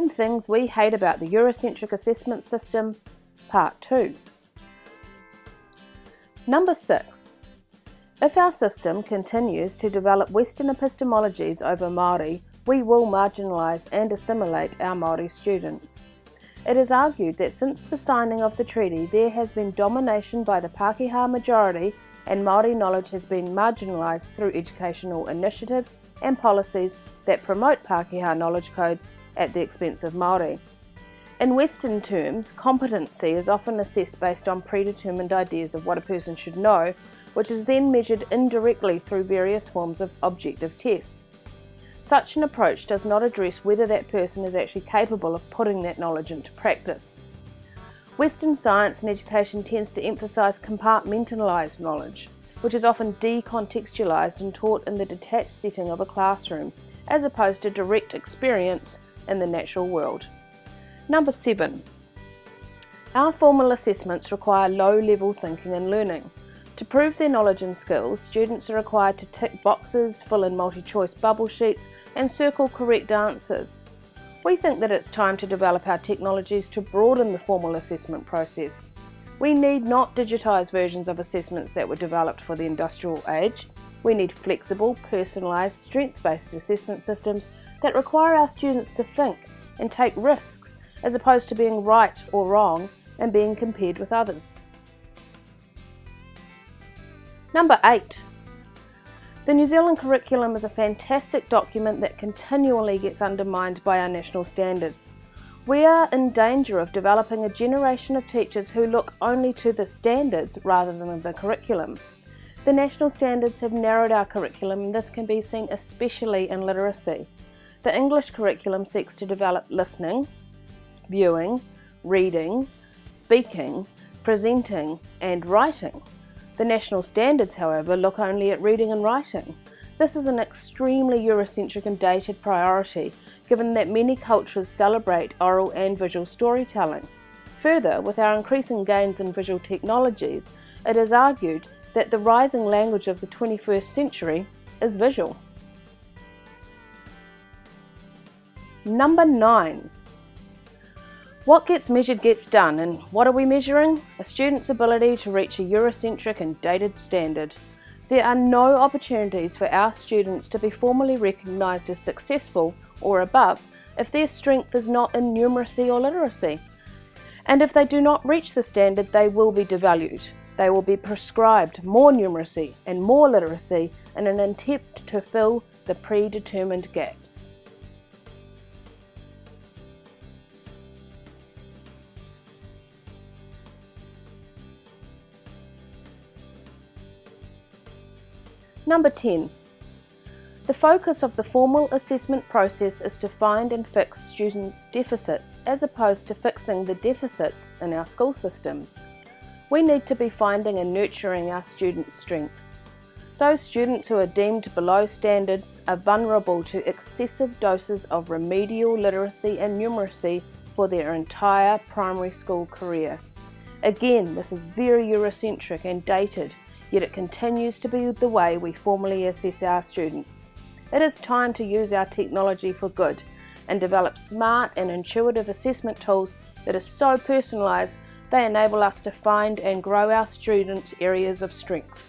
10 Things We Hate About the Eurocentric Assessment System, Part 2. Number 6. If our system continues to develop Western epistemologies over Māori, we will marginalise and assimilate our Māori students. It is argued that since the signing of the treaty, there has been domination by the Pākehā majority and Māori knowledge has been marginalised through educational initiatives and policies that promote Pākehā knowledge codes at the expense of Māori. In Western terms, competency is often assessed based on predetermined ideas of what a person should know, which is then measured indirectly through various forms of objective tests. Such an approach does not address whether that person is actually capable of putting that knowledge into practice. Western science and education tends to emphasise compartmentalised knowledge, which is often decontextualised and taught in the detached setting of a classroom, as opposed to direct experience in the natural world. Number 7. Our formal assessments require low-level thinking and learning. To prove their knowledge and skills, students are required to tick boxes, fill in multi-choice bubble sheets, and circle correct answers. We think that it's time to develop our technologies to broaden the formal assessment process. We need not digitise versions of assessments that were developed for the industrial age. We need flexible, personalised, strength-based assessment systems that require our students to think and take risks, as opposed to being right or wrong and being compared with others. Number 8. The New Zealand curriculum is a fantastic document that continually gets undermined by our national standards. We are in danger of developing a generation of teachers who look only to the standards rather than the curriculum. The national standards have narrowed our curriculum, and this can be seen especially in literacy. The English curriculum seeks to develop listening, viewing, reading, speaking, presenting, and writing. The national standards, however, look only at reading and writing. This is an extremely Eurocentric and dated priority, given that many cultures celebrate oral and visual storytelling. Further, with our increasing gains in visual technologies, it is argued that the rising language of the 21st century is visual. Number 9. What gets measured gets done, and what are we measuring? A student's ability to reach a Eurocentric and dated standard. There are no opportunities for our students to be formally recognised as successful or above if their strength is not in numeracy or literacy. And if they do not reach the standard, they will be devalued. They will be prescribed more numeracy and more literacy in an attempt to fill the predetermined gaps. Number 10. The focus of the formal assessment process is to find and fix students' deficits as opposed to fixing the deficits in our school systems. We need to be finding and nurturing our students' strengths. Those students who are deemed below standards are vulnerable to excessive doses of remedial literacy and numeracy for their entire primary school career. Again, this is very Eurocentric and dated, yet it continues to be the way we formally assess our students. It is time to use our technology for good and develop smart and intuitive assessment tools that are so personalised they enable us to find and grow our students' areas of strength.